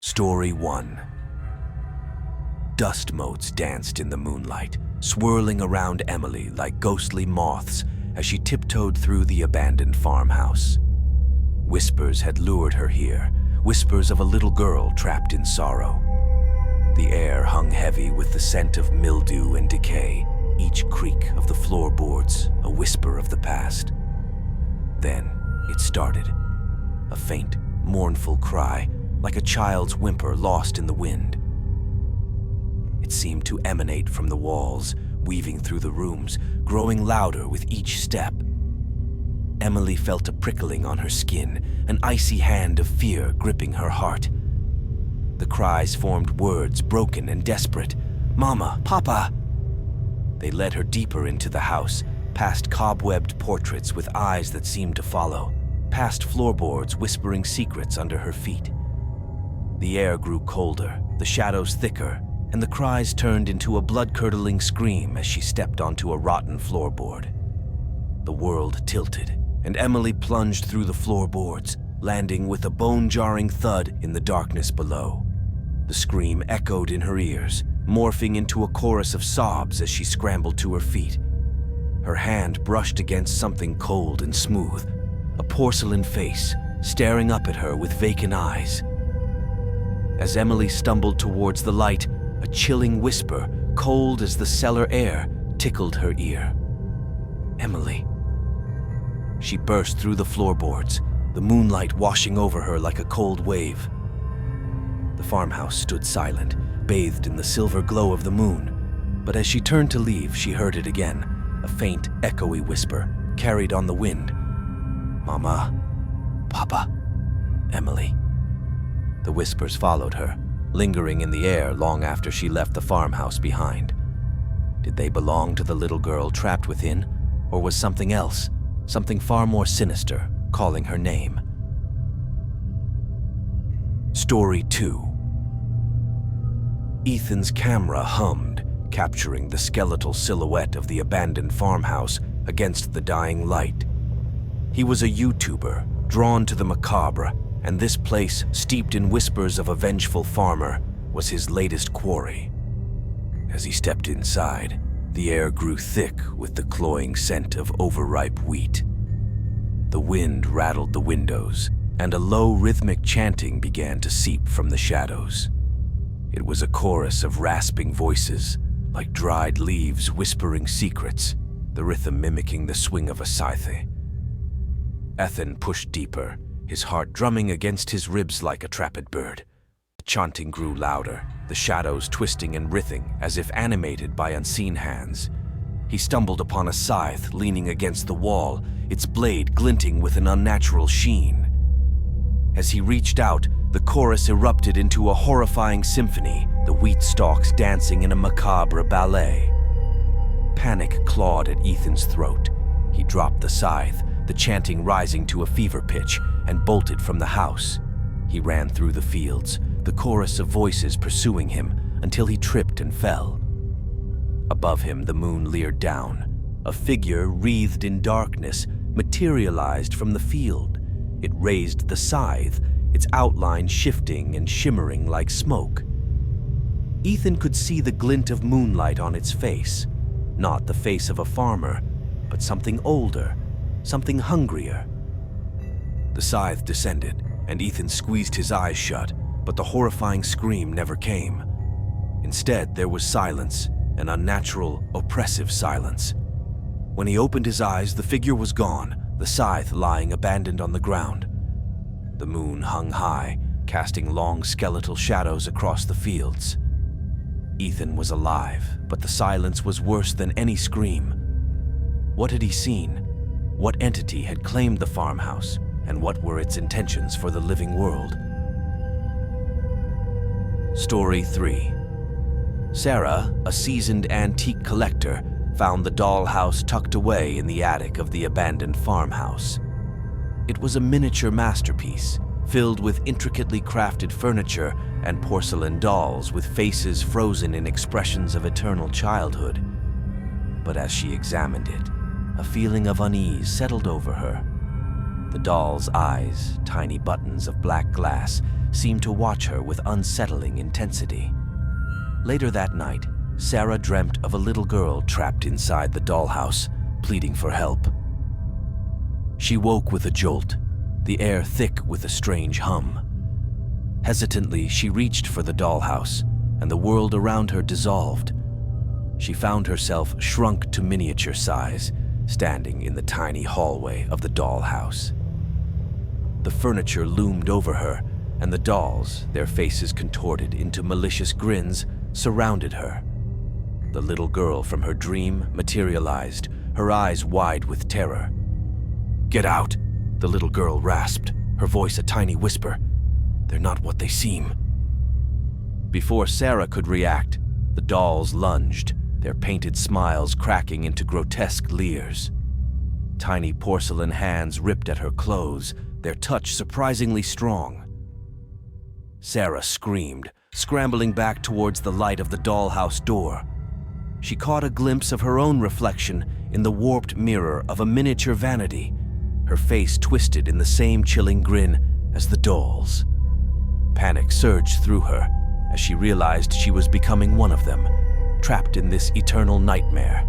Story 1. Dust motes danced in the moonlight, swirling around Emily like ghostly moths as she tiptoed through the abandoned farmhouse. Whispers had lured her here, whispers of a little girl trapped in sorrow. The air hung heavy with the scent of mildew and decay, each creak of the floorboards a whisper of the past. Then it started, a faint, mournful cry, like a child's whimper lost in the wind. It seemed to emanate from the walls, weaving through the rooms, growing louder with each step. Emily felt a prickling on her skin, an icy hand of fear gripping her heart. The cries formed words, broken and desperate. "Mama, Papa!" They led her deeper into the house, past cobwebbed portraits with eyes that seemed to follow, past floorboards whispering secrets under her feet. The air grew colder, the shadows thicker, and the cries turned into a blood-curdling scream as she stepped onto a rotten floorboard. The world tilted, and Emily plunged through the floorboards, landing with a bone-jarring thud in the darkness below. The scream echoed in her ears, morphing into a chorus of sobs as she scrambled to her feet. Her hand brushed against something cold and smooth, a porcelain face staring up at her with vacant eyes. As Emily stumbled towards the light, a chilling whisper, cold as the cellar air, tickled her ear. "Emily." She burst through the floorboards, the moonlight washing over her like a cold wave. The farmhouse stood silent, bathed in the silver glow of the moon. But as she turned to leave, she heard it again, a faint, echoey whisper, carried on the wind. "Mama, Papa, Emily." The whispers followed her, lingering in the air long after she left the farmhouse behind. Did they belong to the little girl trapped within, or was something else, something far more sinister, calling her name? Story 2. Ethan's camera hummed, capturing the skeletal silhouette of the abandoned farmhouse against the dying light. He was a YouTuber, drawn to the macabre, and this place, steeped in whispers of a vengeful farmer, was his latest quarry. As he stepped inside, the air grew thick with the cloying scent of overripe wheat. The wind rattled the windows, and a low rhythmic chanting began to seep from the shadows. It was a chorus of rasping voices, like dried leaves whispering secrets, the rhythm mimicking the swing of a scythe. Ethan pushed deeper, his heart drumming against his ribs like a trapped bird. The chanting grew louder, the shadows twisting and writhing as if animated by unseen hands. He stumbled upon a scythe leaning against the wall, its blade glinting with an unnatural sheen. As he reached out, the chorus erupted into a horrifying symphony, the wheat stalks dancing in a macabre ballet. Panic clawed at Ethan's throat. He dropped the scythe, the chanting rising to a fever pitch, and bolted from the house. He ran through the fields, the chorus of voices pursuing him, until he tripped and fell. Above him, the moon leered down. A figure wreathed in darkness materialized from the field. It raised the scythe, its outline shifting and shimmering like smoke. Ethan could see the glint of moonlight on its face, not the face of a farmer, but something older, something hungrier. The scythe descended, and Ethan squeezed his eyes shut, but the horrifying scream never came. Instead, there was silence, an unnatural, oppressive silence. When he opened his eyes, the figure was gone, the scythe lying abandoned on the ground. The moon hung high, casting long skeletal shadows across the fields. Ethan was alive, but the silence was worse than any scream. What had he seen? What entity had claimed the farmhouse, and what were its intentions for the living world? Story 3. Sarah, a seasoned antique collector, found the dollhouse tucked away in the attic of the abandoned farmhouse. It was a miniature masterpiece, filled with intricately crafted furniture and porcelain dolls with faces frozen in expressions of eternal childhood. But as she examined it, a feeling of unease settled over her. The doll's eyes, tiny buttons of black glass, seemed to watch her with unsettling intensity. Later that night, Sarah dreamt of a little girl trapped inside the dollhouse, pleading for help. She woke with a jolt, the air thick with a strange hum. Hesitantly, she reached for the dollhouse, and the world around her dissolved. She found herself shrunk to miniature size, standing in the tiny hallway of the dollhouse. The furniture loomed over her, and the dolls, their faces contorted into malicious grins, surrounded her. The little girl from her dream materialized, her eyes wide with terror. "Get out," the little girl rasped, her voice a tiny whisper. "They're not what they seem." Before Sarah could react, the dolls lunged, their painted smiles cracking into grotesque leers. Tiny porcelain hands ripped at her clothes, their touch surprisingly strong. Sarah screamed, scrambling back towards the light of the dollhouse door. She caught a glimpse of her own reflection in the warped mirror of a miniature vanity, her face twisted in the same chilling grin as the dolls. Panic surged through her as she realized she was becoming one of them, trapped in this eternal nightmare.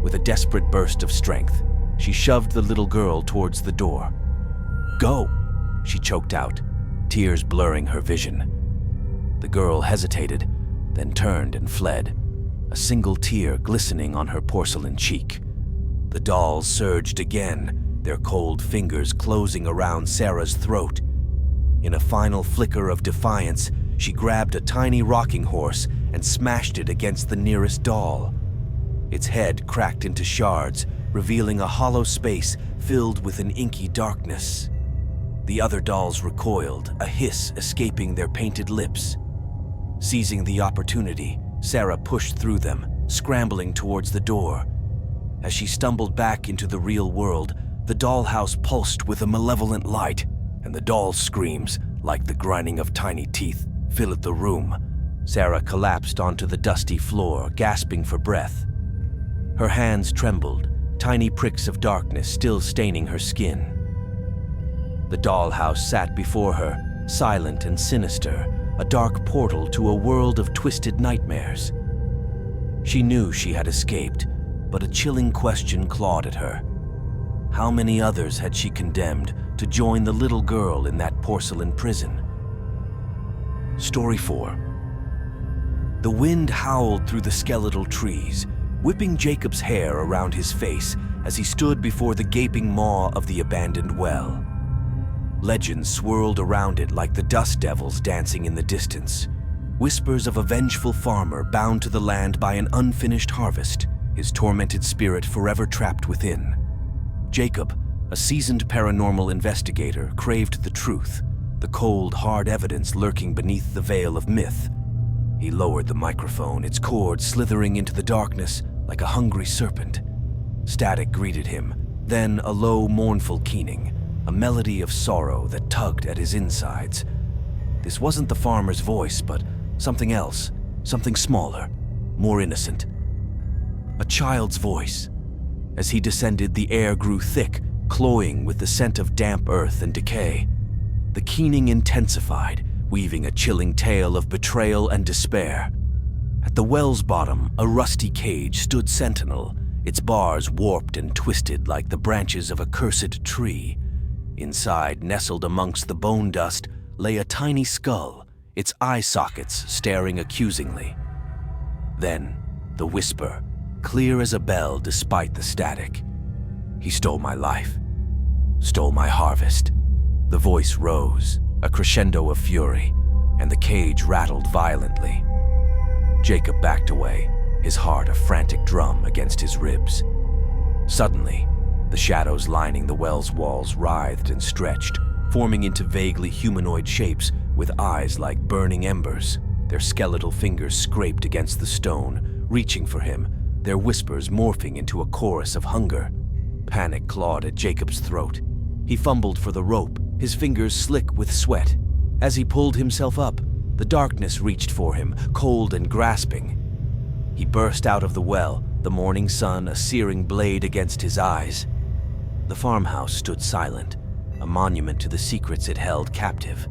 With a desperate burst of strength, she shoved the little girl towards the door. "Go," she choked out, tears blurring her vision. The girl hesitated, then turned and fled, a single tear glistening on her porcelain cheek. The dolls surged again, their cold fingers closing around Sarah's throat. In a final flicker of defiance, she grabbed a tiny rocking horse and smashed it against the nearest doll. Its head cracked into shards, revealing a hollow space filled with an inky darkness. The other dolls recoiled, a hiss escaping their painted lips. Seizing the opportunity, Sarah pushed through them, scrambling towards the door. As she stumbled back into the real world, the dollhouse pulsed with a malevolent light, and the dolls' screams, like the grinding of tiny teeth, filled the room. Sarah collapsed onto the dusty floor, gasping for breath. Her hands trembled, tiny pricks of darkness still staining her skin. The dollhouse sat before her, silent and sinister, a dark portal to a world of twisted nightmares. She knew she had escaped, but a chilling question clawed at her. How many others had she condemned to join the little girl in that porcelain prison? Story 4. The wind howled through the skeletal trees, whipping Jacob's hair around his face as he stood before the gaping maw of the abandoned well. Legends swirled around it like the dust devils dancing in the distance. Whispers of a vengeful farmer bound to the land by an unfinished harvest, his tormented spirit forever trapped within. Jacob, a seasoned paranormal investigator, craved the truth, the cold, hard evidence lurking beneath the veil of myth. He lowered the microphone, its cord slithering into the darkness like a hungry serpent. Static greeted him, then a low, mournful keening, a melody of sorrow that tugged at his insides. This wasn't the farmer's voice, but something else, something smaller, more innocent. A child's voice. As he descended, the air grew thick, cloying with the scent of damp earth and decay. The keening intensified, weaving a chilling tale of betrayal and despair. At the well's bottom, a rusty cage stood sentinel, its bars warped and twisted like the branches of a cursed tree. Inside, nestled amongst the bone dust, lay a tiny skull, its eye sockets staring accusingly. Then, the whisper, clear as a bell despite the static. "He stole my life, stole my harvest." The voice rose, a crescendo of fury, and the cage rattled violently. Jacob backed away, his heart a frantic drum against his ribs. Suddenly, the shadows lining the well's walls writhed and stretched, forming into vaguely humanoid shapes with eyes like burning embers. Their skeletal fingers scraped against the stone, reaching for him, their whispers morphing into a chorus of hunger. Panic clawed at Jacob's throat. He fumbled for the rope, his fingers slick with sweat. As he pulled himself up, the darkness reached for him, cold and grasping. He burst out of the well, the morning sun a searing blade against his eyes. The farmhouse stood silent, a monument to the secrets it held captive.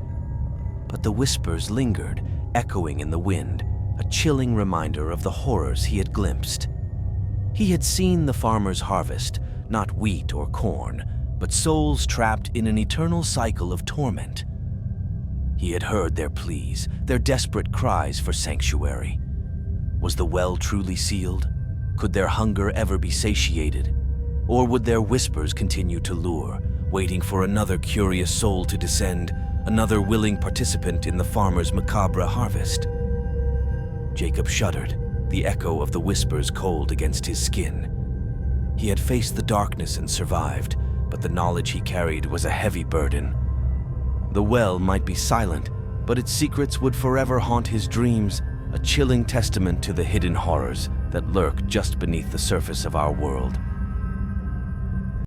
but the whispers lingered, echoing in the wind, a chilling reminder of the horrors he had glimpsed. He had seen the farmer's harvest, not wheat or corn, but souls trapped in an eternal cycle of torment. He had heard their pleas, their desperate cries for sanctuary. Was the well truly sealed? Could their hunger ever be satiated? Or would their whispers continue to lure, waiting for another curious soul to descend, another willing participant in the farmer's macabre harvest? Jacob shuddered, the echo of the whispers cold against his skin. He had faced the darkness and survived, but the knowledge he carried was a heavy burden. The well might be silent, but its secrets would forever haunt his dreams, a chilling testament to the hidden horrors that lurk just beneath the surface of our world.